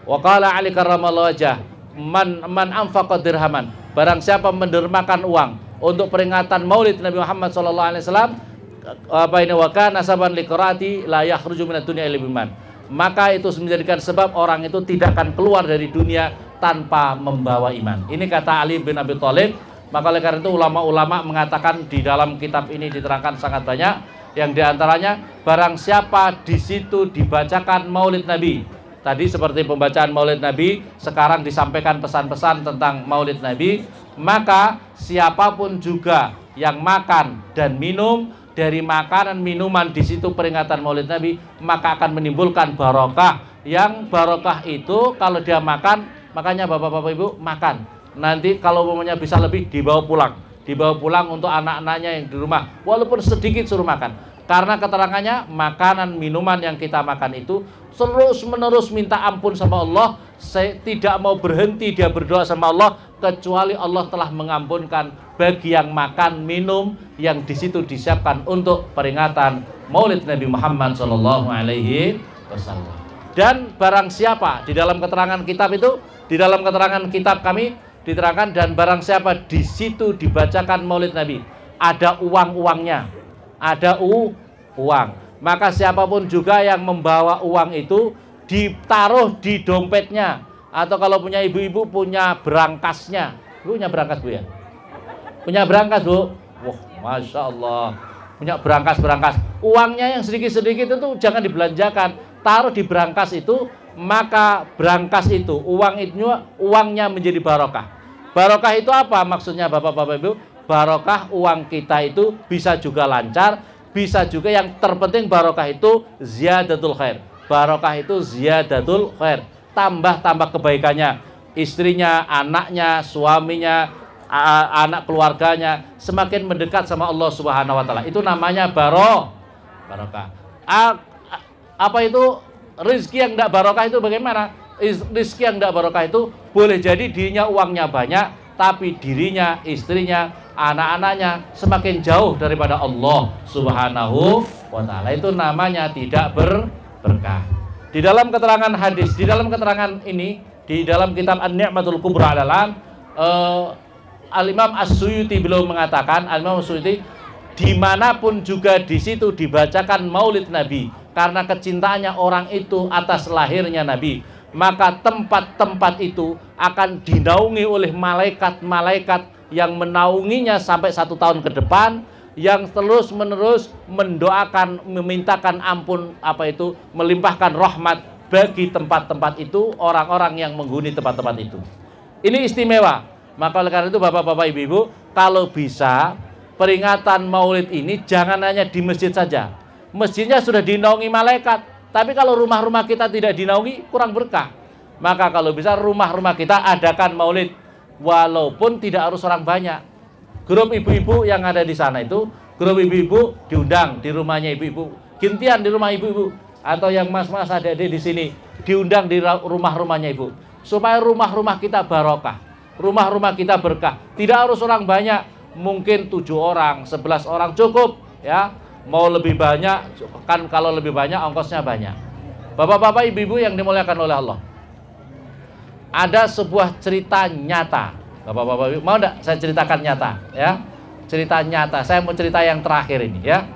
Wa qala Ali karramallahu wajhah, man anfaqa dirhaman. Barang siapa mendermakan uang untuk peringatan Maulid Nabi Muhammad sallallahu alaihi wasallam, wa kana saban liqraati la yakhruju minad dunya illa biman. Maka itu menjadikan sebab orang itu tidak akan keluar dari dunia tanpa membawa iman. Ini kata Ali bin Abi Thalib. Maka oleh karena itu ulama-ulama mengatakan di dalam kitab ini diterangkan sangat banyak, yang diantaranya barang siapa di situ dibacakan Maulid Nabi. Tadi seperti pembacaan Maulid Nabi, sekarang disampaikan pesan-pesan tentang Maulid Nabi, maka siapapun juga yang makan dan minum dari makanan minuman di situ peringatan Maulid Nabi, maka akan menimbulkan barokah. Yang barokah itu kalau dia makan, makanya bapak-bapak ibu makan. Nanti kalau umumnya bisa lebih dibawa pulang untuk anak-anaknya yang di rumah, walaupun sedikit suruh makan. Karena keterangannya makanan minuman yang kita makan itu terus menerus minta ampun sama Allah, tidak mau berhenti dia berdoa sama Allah kecuali Allah telah mengampunkan bagi yang makan minum yang di situ disiapkan untuk peringatan Maulid Nabi Muhammad Shallallahu Alaihi Wasallam. Dan barang siapa di dalam keterangan kitab itu, di dalam keterangan kitab kami diterangkan, dan barang siapa di situ dibacakan Maulid Nabi ada uang-uangnya, ada uang, maka siapapun juga yang membawa uang itu ditaruh di dompetnya, atau kalau punya ibu-ibu punya berangkasnya. Punya berangkas bu ya? Punya berangkas bu? Wah, masya Allah, punya berangkas. Uangnya yang sedikit-sedikit itu jangan dibelanjakan, taruh di berangkas itu, maka berangkas itu uangnya menjadi barokah. Barokah itu apa maksudnya bapak-bapak ibu? Barokah uang kita itu bisa juga lancar, bisa juga yang terpenting barokah itu ziyadatul khair. Barokah itu ziyadatul khair, tambah kebaikannya. Istrinya, anaknya, suaminya, anak keluarganya semakin mendekat sama Allah Subhanahu wa taala. Itu namanya barokah. Apa itu rezeki yang tidak barokah itu bagaimana? Rezeki yang tidak barokah itu boleh jadi dirinya uangnya banyak, tapi dirinya, istrinya, anak-anaknya semakin jauh daripada Allah Subhanahu wa taala. Itu namanya tidak berkah. Di dalam keterangan hadis, di dalam keterangan ini, di dalam kitab An-Ni'matul Kubra Al-Alam, Al-Imam As-Suyuti beliau mengatakan, Al-Imam As-Suyuti, dimanapun juga di situ dibacakan Maulid Nabi karena kecintaannya orang itu atas lahirnya Nabi, maka tempat-tempat itu akan dinaungi oleh malaikat-malaikat yang menaunginya sampai 1 tahun ke depan, yang terus menerus mendoakan, memintakan ampun, melimpahkan rahmat bagi tempat-tempat itu, orang-orang yang menghuni tempat-tempat itu. Ini istimewa. Maka oleh karena itu bapak-bapak ibu-ibu, kalau bisa peringatan Maulid ini jangan hanya di masjid saja. Masjidnya sudah dinaungi malaikat, tapi kalau rumah-rumah kita tidak dinaungi, kurang berkah. Maka kalau bisa rumah-rumah kita adakan Maulid, walaupun tidak harus orang banyak. Grup ibu-ibu yang ada di sana itu, grup ibu-ibu diundang di rumahnya ibu-ibu, gantian di rumah ibu-ibu, atau yang mas-mas adik-adik di sini diundang di rumah-rumahnya ibu, supaya rumah-rumah kita barokah, rumah-rumah kita berkah. Tidak harus orang banyak, mungkin 7 orang, 11 orang cukup ya. Mau lebih banyak kan, kalau lebih banyak ongkosnya banyak. Bapak-bapak ibu-ibu yang dimuliakan oleh Allah, ada sebuah cerita nyata. Bapak-bapak ibu, mau enggak saya ceritakan nyata ya? Cerita nyata. Saya mau cerita yang terakhir ini ya.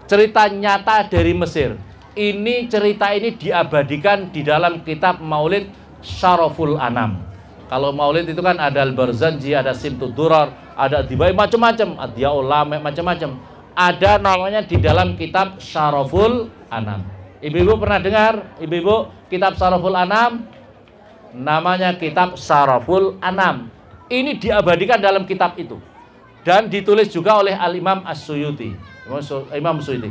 Cerita nyata dari Mesir. Ini cerita ini diabadikan di dalam kitab Maulid Syaraful Anam. Kalau Maulid itu kan ada Al-Barzanji, ada Simtud Durar, ada Dibai, macam-macam, Adiyaul Lame, macam-macam. Ada namanya di dalam kitab Syaraful Anam. Ibu-ibu pernah dengar? Ibu-ibu, kitab Syaraful Anam? Namanya kitab Syaraful Anam. Ini diabadikan dalam kitab itu. Dan ditulis juga oleh Al-Imam As-Suyuti. Imam Suyuti.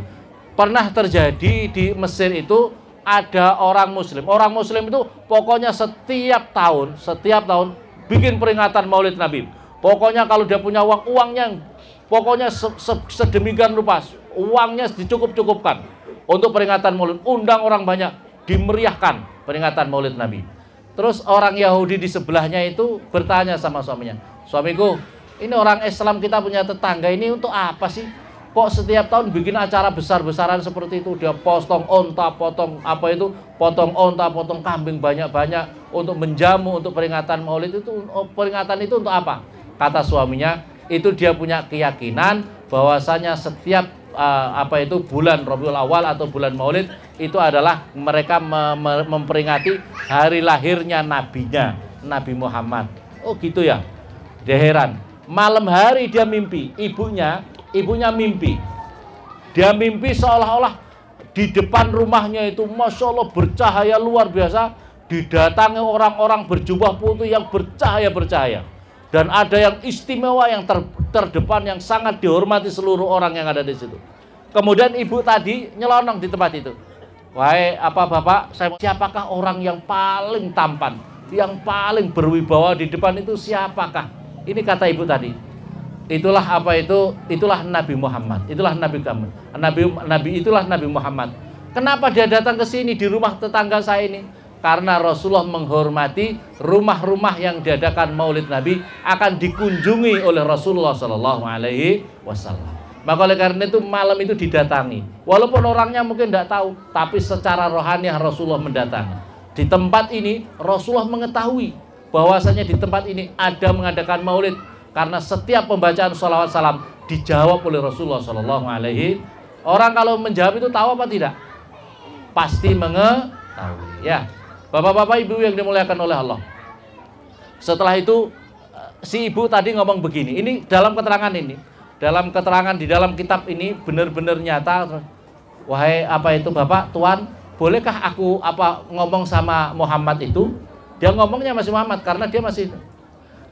Pernah terjadi di Mesir itu, ada orang Muslim. Orang Muslim itu pokoknya setiap tahun bikin peringatan Maulid Nabi. Pokoknya kalau dia punya uang, uangnya pokoknya sedemikian rupa, uangnya dicukup-cukupkan untuk peringatan Maulid. Undang orang banyak, dimeriahkan peringatan Maulid Nabi. Terus orang Yahudi di sebelahnya itu bertanya sama suaminya, "Suamiku, ini orang Islam kita punya tetangga ini untuk apa sih? Kok setiap tahun bikin acara besar-besaran seperti itu? Dia potong onta, potong onta, potong kambing banyak-banyak untuk menjamu, untuk peringatan Maulid itu. Peringatan itu untuk apa?" Kata suaminya, itu dia punya keyakinan bahwasanya setiap bulan Rabiul Awal atau bulan Maulid itu adalah mereka memperingati hari lahirnya nabinya, Nabi Muhammad. Oh gitu ya. Dia heran. Malam hari dia mimpi, ibunya mimpi. Dia mimpi seolah-olah di depan rumahnya itu Masya Allah bercahaya luar biasa, didatangi orang-orang berjubah putih yang bercahaya. Dan ada yang istimewa, yang terdepan, yang sangat dihormati seluruh orang yang ada di situ. Kemudian ibu tadi nyelonong di tempat itu. Wahai bapak, siapakah orang yang paling tampan, yang paling berwibawa di depan itu siapakah? Ini kata ibu tadi. Itulah itulah Nabi Muhammad. Itulah Nabi kamu. Itulah Nabi Muhammad. Kenapa dia datang ke sini di rumah tetangga saya ini? Karena Rasulullah menghormati rumah-rumah yang diadakan Maulid Nabi akan dikunjungi oleh Rasulullah Shallallahu Alaihi Wasallam. Maka oleh karena itu malam itu didatangi. Walaupun orangnya mungkin tidak tahu, tapi secara rohani Rasulullah mendatangi. Di tempat ini Rasulullah mengetahui bahwasanya di tempat ini ada mengadakan Maulid, karena setiap pembacaan sholawat salam dijawab oleh Rasulullah Shallallahu Alaihi. Orang kalau menjawab itu tahu apa tidak? Pasti mengetahui. Ya, bapak-bapak ibu yang dimuliakan oleh Allah. Setelah itu si ibu tadi ngomong begini. Ini dalam keterangan ini. Dalam keterangan di dalam kitab ini benar-benar nyata. Wahai bapak, tuan, bolehkah aku ngomong sama Muhammad itu? Dia ngomongnya masih Muhammad karena dia masih.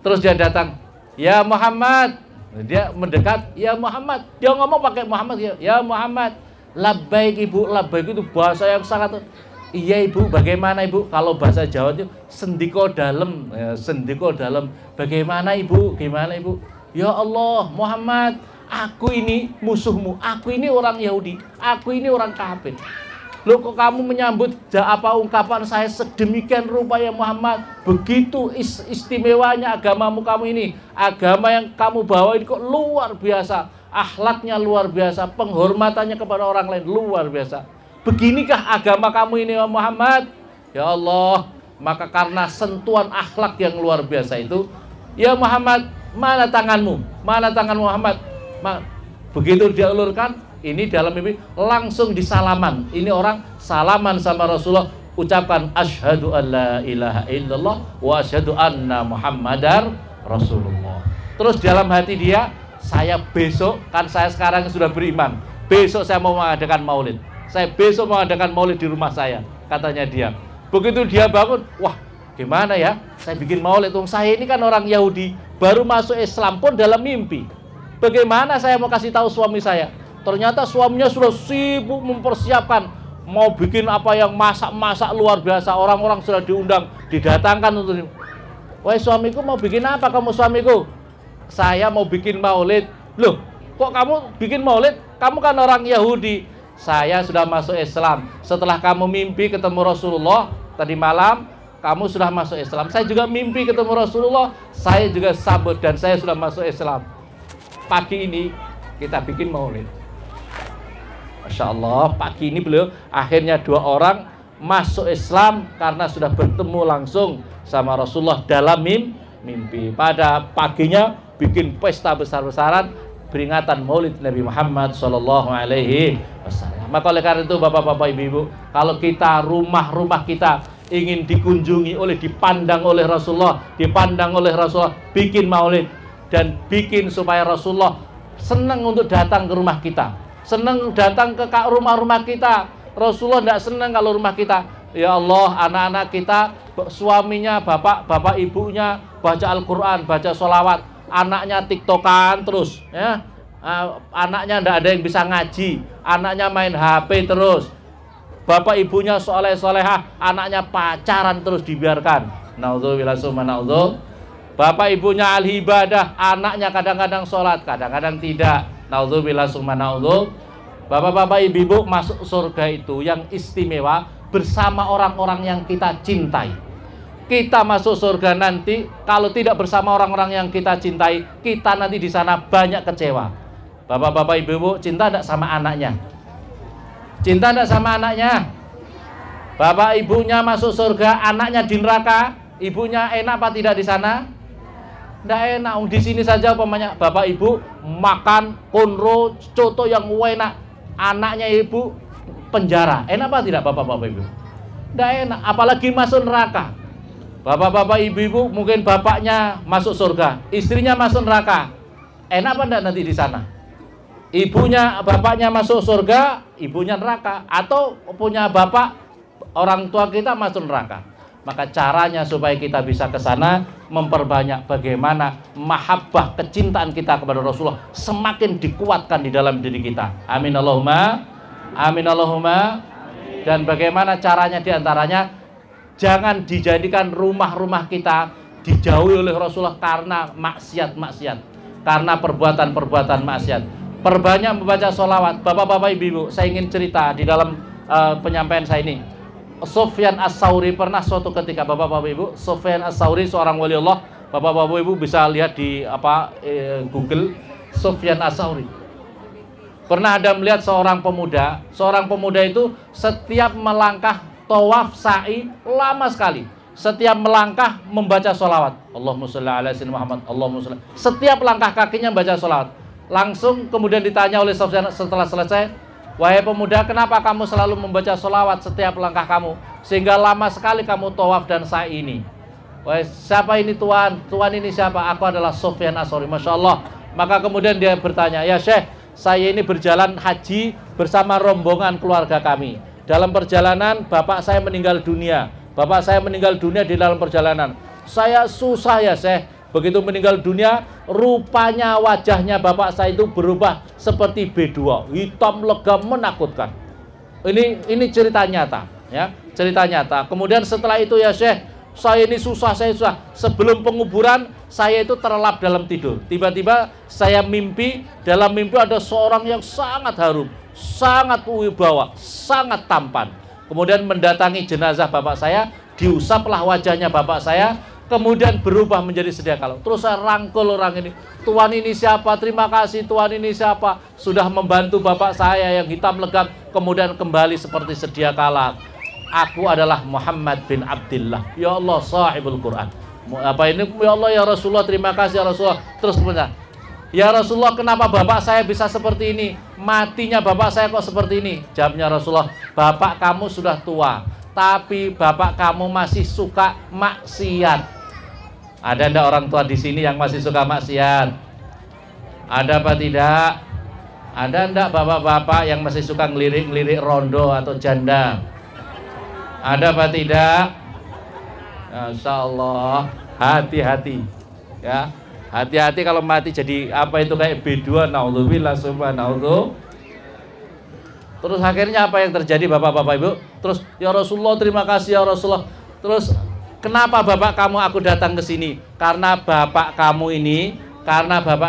Terus dia datang, ya Muhammad. Dia mendekat, ya Muhammad. Dia ngomong pakai Muhammad, ya Muhammad. Labbaik ibu, labbaik itu bahasa yang sangat. Iya ibu, bagaimana ibu? Kalau bahasa Jawa itu sendiko dalam, ya, sendiko dalam. Bagaimana ibu? Gimana ibu? Ya Allah, Muhammad, aku ini musuhmu, aku ini orang Yahudi, aku ini orang kafir. Loh kok kamu menyambut ungkapan saya sedemikian rupa ya Muhammad? Begitu istimewanya agamamu kamu ini. Agama yang kamu bawa ini kok luar biasa. Akhlaknya luar biasa, penghormatannya kepada orang lain luar biasa. Beginikah agama kamu ini ya Muhammad? Ya Allah, maka karena sentuhan akhlak yang luar biasa itu, ya Muhammad, mana tanganmu? Mana tangan Muhammad? Begitu dia ulurkan, ini dalam mimpi langsung disalaman. Ini orang salaman sama Rasulullah, ucapkan asyhadu alla ilaha illallah wa asyhadu anna Muhammadar Rasulullah. Terus dalam hati dia, saya besok, kan saya sekarang sudah beriman, besok saya mau mengadakan maulid. Saya besok mau mengadakan maulid di rumah saya, katanya dia. Begitu dia bangun, wah gimana ya, saya bikin maulid. Saya ini kan orang Yahudi, baru masuk Islam pun dalam mimpi. Bagaimana saya mau kasih tahu suami saya? Ternyata suaminya sudah sibuk mempersiapkan, mau bikin apa yang masak-masak luar biasa. Orang-orang sudah diundang, didatangkan untuk ini. Wah suamiku mau bikin apa kamu suamiku? Saya mau bikin maulid. Loh, kok kamu bikin maulid? Kamu kan orang Yahudi. Saya sudah masuk Islam. Setelah kamu mimpi ketemu Rasulullah tadi malam, kamu sudah masuk Islam. Saya juga mimpi ketemu Rasulullah. Saya juga sambut dan saya sudah masuk Islam. Pagi ini kita bikin maulid. Masya Allah, pagi ini beliau akhirnya 2 orang masuk Islam karena sudah bertemu langsung sama Rasulullah dalam mimpi. Pada paginya bikin pesta besar-besaran peringatan Maulid Nabi Muhammad Shallallahu Alaihi Wasallam. Maka oleh karena itu bapak-bapak ibu-ibu, kalau kita rumah-rumah kita ingin dikunjungi dipandang oleh Rasulullah, bikin maulid dan bikin supaya Rasulullah senang untuk datang ke rumah kita, senang datang ke rumah-rumah kita. Rasulullah tidak senang kalau rumah kita, ya Allah, anak-anak kita, suaminya, bapak ibunya baca Al-Quran, baca sholawat, anaknya tiktokan terus, ya, anaknya tidak ada yang bisa ngaji, anaknya main HP terus, bapak ibunya soleh-solehah, anaknya pacaran terus dibiarkan. Naudzubillah summa naudzu. Bapak ibunya al-ibadah, anaknya kadang-kadang sholat, kadang-kadang tidak. Naudzubillah summa naudzu. Bapak-bapak ibu-ibu, masuk surga itu yang istimewa bersama orang-orang yang kita cintai. Kita masuk surga nanti kalau tidak bersama orang-orang yang kita cintai, kita nanti di sana banyak kecewa. Bapak-bapak ibu-ibu, cinta tidak sama anaknya? Cinta tidak sama anaknya? Bapak ibunya masuk surga, anaknya di neraka, ibunya enak apa tidak di sana? Tidak enak. Di sini saja umpamanya bapak ibu makan konro coto yang enak, anaknya ibu penjara, enak apa tidak bapak-bapak ibu? Tidak enak. Apalagi masuk neraka. Bapak-bapak ibu-ibu mungkin bapaknya masuk surga, istrinya masuk neraka, enak apa tidak nanti di sana? Bapaknya masuk surga, ibunya neraka, atau punya bapak orang tua kita masuk neraka. Maka caranya supaya kita bisa ke sana, memperbanyak bagaimana mahabbah, kecintaan kita kepada Rasulullah semakin dikuatkan di dalam diri kita. Amin Allahumma, amin Allahumma. Dan bagaimana caranya diantaranya, jangan dijadikan rumah-rumah kita dijauhi oleh Rasulullah karena maksiat-maksiat, karena perbuatan-perbuatan maksiat. Perbanyak membaca sholawat. Bapak-bapak, ibu-ibu, saya ingin cerita di dalam penyampaian saya ini. Sufyan As-Tsauri pernah suatu ketika, bapak-bapak ibu, Sufyan As-Tsauri seorang wali Allah. Bapak-bapak ibu bisa lihat di Google, Sufyan As-Tsauri. Pernah ada melihat seorang pemuda itu setiap melangkah tawaf sa'i lama sekali. Setiap melangkah membaca sholawat. Allahumma sholli ala sayyidina Muhammad, Allahumma sholli. Setiap langkah kakinya membaca sholawat. Langsung kemudian ditanya oleh Sufyan setelah selesai, wahai pemuda, kenapa kamu selalu membaca sholawat setiap langkah kamu, sehingga lama sekali kamu tawaf dan sa'i ini? Wahai, siapa ini Tuan? Tuan ini siapa? Aku adalah Sufyan As-Tsauri. Masya Allah. Maka kemudian dia bertanya, ya Syekh, saya ini berjalan haji bersama rombongan keluarga kami. Dalam perjalanan bapak saya meninggal dunia. Bapak saya meninggal dunia di dalam perjalanan. Saya susah ya Syekh. Begitu meninggal dunia, rupanya wajahnya bapak saya itu berubah seperti B2, hitam legam menakutkan. Ini cerita nyata, ya, cerita nyata. Kemudian setelah itu ya Syekh, saya ini susah. Sebelum penguburan saya itu terlelap dalam tidur. Tiba-tiba saya mimpi, dalam mimpi ada seorang yang sangat harum, sangat wibawa, sangat tampan. Kemudian mendatangi jenazah bapak saya, diusaplah wajahnya bapak saya, kemudian berubah menjadi sedia kala. Terus saya rangkul orang ini. Tuan ini siapa? Terima kasih Tuan ini siapa? Sudah membantu bapak saya yang hitam legam, kemudian kembali seperti sedia kala. Aku adalah Muhammad bin Abdullah. Ya Allah, sahibul Quran. Apa ini? Ya Allah, ya Rasulullah, terima kasih ya Rasulullah. Terus kemudian, ya Rasulullah, kenapa bapak saya bisa seperti ini? Matinya bapak saya kok seperti ini? Jawabnya Rasulullah, bapak kamu sudah tua, tapi bapak kamu masih suka maksiat. Ada enggak orang tua di sini yang masih suka maksiat? Ada apa tidak? Ada enggak bapak-bapak yang masih suka ngelirik-ngelirik rondo atau janda? Ada apa tidak? Insya Allah, hati-hati, ya. Hati-hati kalau mati jadi apa itu kayak B2, naudzubillah subhanallah. Terus akhirnya apa yang terjadi bapak-bapak ibu? Terus ya Rasulullah, terima kasih ya Rasulullah. Terus kenapa bapak kamu aku datang ke sini? Karena bapak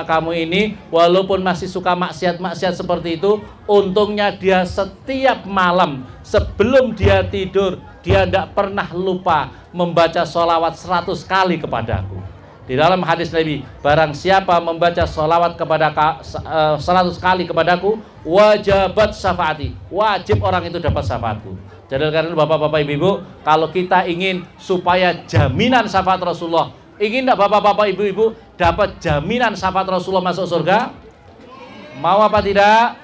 kamu ini walaupun masih suka maksiat-maksiat seperti itu, untungnya dia setiap malam sebelum dia tidur, dia tidak pernah lupa membaca sholawat 100 kali kepadaku. Di dalam hadis Nabi, barang siapa membaca sholawat kepada 100 kali kepadaku, wajabat syafaati, wajib orang itu dapat syafaatku. Jadi karena bapak-bapak ibu-ibu, kalau kita ingin supaya jaminan syafaat Rasulullah, ingin tidak bapak-bapak ibu-ibu dapat jaminan syafaat Rasulullah masuk surga? Mau apa tidak?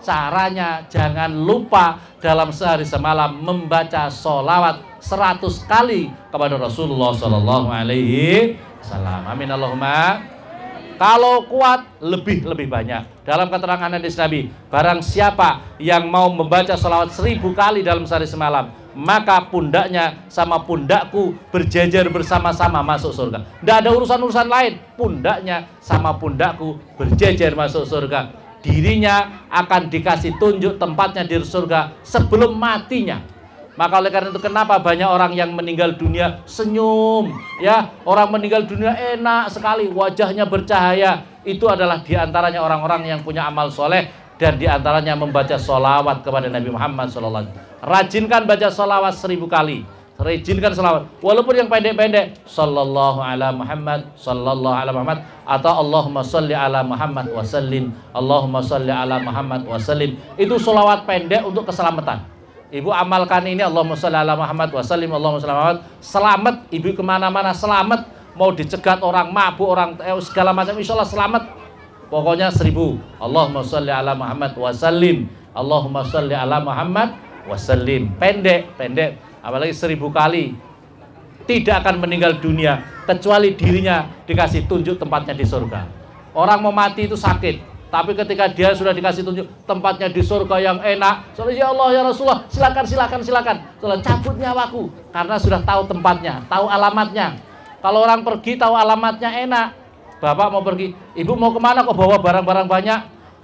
Caranya jangan lupa dalam sehari semalam membaca sholawat 100 kali kepada Rasulullah Sallallahu Alaihi Wasallam. Amin Allahumma. Kalau kuat lebih banyak. Dalam keterangan hadis Nabi, barang siapa yang mau membaca sholawat 1000 kali dalam sehari semalam, maka pundaknya sama pundakku berjejer bersama-sama masuk surga. Tidak ada urusan-urusan lain. Pundaknya sama pundakku berjejer masuk surga. Dirinya akan dikasih tunjuk tempatnya di surga sebelum matinya. Maka oleh karena itu kenapa banyak orang yang meninggal dunia senyum, ya, orang meninggal dunia enak sekali, wajahnya bercahaya. Itu adalah diantaranya orang-orang yang punya amal soleh dan diantaranya membaca sholawat kepada Nabi Muhammad SAW. Rajinkan baca sholawat 1000 kali. Rajinkan sholawat, walaupun yang pendek-pendek, sallallahu ala Muhammad, sallallahu ala Muhammad, atau Allahumma sholli ala Muhammad wa sallim, Allahumma sholli ala Muhammad wa sallim. Itu sholawat pendek untuk keselamatan. Ibu amalkan ini, Allahumma sholli ala Muhammad wa sallim, Allahumma sholli ala Muhammad. Selamat, ibu kemana-mana selamat. Mau dicegat orang mabuk, orang segala macam, insya Allah selamat. Pokoknya 1000. Allahumma sholli ala Muhammad wa sallim, Allahumma sholli ala Muhammad wa sallim. Pendek. Apalagi 1000 kali, tidak akan meninggal dunia kecuali dirinya dikasih tunjuk tempatnya di surga. Orang mau mati itu sakit, Tapi ketika dia sudah dikasih tunjuk tempatnya di surga yang enak, ya Allah ya Rasulullah, silakan. Soalnya cabut nyawaku karena sudah tahu tempatnya, tahu alamatnya. Kalau orang pergi tahu alamatnya enak. Bapak mau pergi, ibu mau kemana kok bawa barang-barang banyak?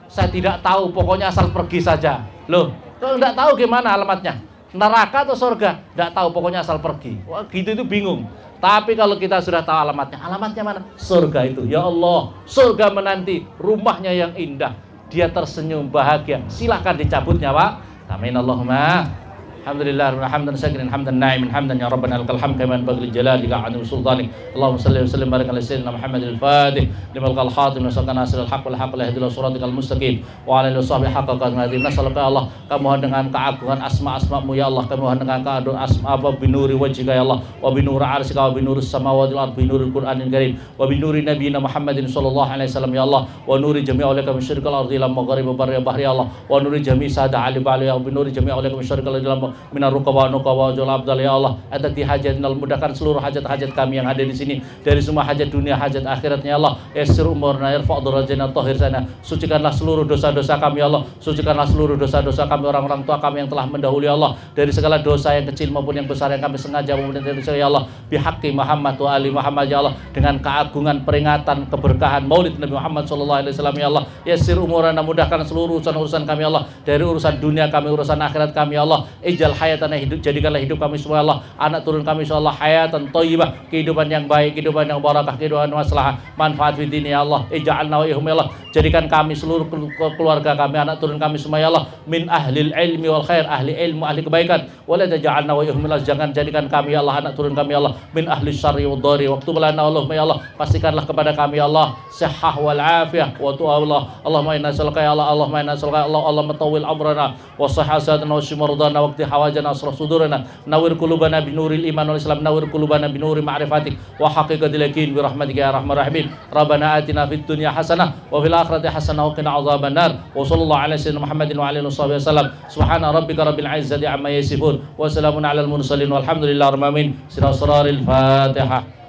Saya tidak tahu, pokoknya asal pergi saja. Loh, kalau tidak tahu gimana alamatnya? Neraka atau surga? Tidak tahu, pokoknya asal pergi. Wah, gitu itu bingung. Tapi kalau kita sudah tahu alamatnya mana? Surga itu. Ya Allah, surga menanti, rumahnya yang indah. Dia tersenyum bahagia. Silahkan dicabut nyawa. Amin Allahumma. Alhamdulillah, hamdan syakirin, hamdan na'imin, hamdan ya rabbana lakal hamd kama yanbaghi li jalalika wa sultanik. Allahumma shalli wa sallim barik ala sayyidina Muhammadil fatih limal qal khatim wa saqana asrul haqq wal haqq la yahdil siratal mustaqim wa ala alihi washabihi haqqa qadri. Nasalluka ya Allah, kami mohon dengan keagungan asma-asma-Mu ya Allah, kami mohon dengan keagungan asma binuri wajhika ya Allah wa binuri arsika wa binuri samawati wal ardi binuril qur'anil karim wa binuri nabiyina Muhammadin sallallahu alaihi wasallam ya Allah wa nuri jami'a ulaka min syirkil ardi ila maghrib barri bahri ya Allah wa nuri jami' sada ali ba'ali wa binuri jami'a ulaka min syirkil ardi minar rukawa nukawa jol abdal ya Allah, adati hajatinal, mudahkan seluruh hajat-hajat kami yang ada di sini dari semua hajat dunia, hajat akhiratnya ya Allah. Yassir umurna, irfa' darajana, tahhir sana, sucikanlah seluruh dosa-dosa kami ya Allah, sucikanlah seluruh dosa-dosa kami, orang-orang tua kami yang telah mendahului ya Allah, dari segala dosa yang kecil maupun yang besar yang kami sengaja maupun yang tidak ya Allah, bihaqqi Muhammad wa ali Muhammad ya Allah, dengan keagungan peringatan keberkahan Maulid Nabi Muhammad sallallahu alaihi wasallam ya Allah. Yassir umurana, mudahkan seluruh urusan-urusan kami ya Allah, dari urusan dunia kami, urusan akhirat kami ya Allah. Ijal hayatana, hidup, jadikanlah hidup kami semua Allah, anak turun kami insya Allah hayatan thayyibah, kehidupan yang baik, kehidupan yang barakah, kehidupan maslahah, manfaat fid din ya Allah. Ij'alna wa iyyahum ya Allah, jadikan kami seluruh keluarga kami, anak turun kami semua ya Allah, min ahlil ilmi wal khair, ahli ilmu, ahli kebaikan. Wala taj'alna wa iyyahum, jangan jadikan kami ya Allah, anak turun kami ya Allah, min ahli syarri wad dhari. Waktu lana Allahumma ya Allah, pastikanlah kepada kami ya Allah sihah wal afiyah wa tu'allah. Allahumma inna nas'aluka ya Allah, Allahumma inna nas'aluka ya Allah, Allahumma tawil amrana wa sihhatan wa shimardana waqti hawajana asra sudurana, nawir qulubana binuril iman wal islam, nawir qulubana binuri ma'rifatik wa haqiqatil yaqin bi rahmatika ya arhamar rahimin. Rabbana atina fid dunya hasanah wa fil akhirati hasanah wa qina adzabannar. Wa sallallahu ala sayyidina Muhammadin wa alihi wasallam. Subhana rabbika rabbil izzati amma yasifun wa salamun alal mursalin walhamdulillahi rabbil alamin. Sirasraril Fatihah.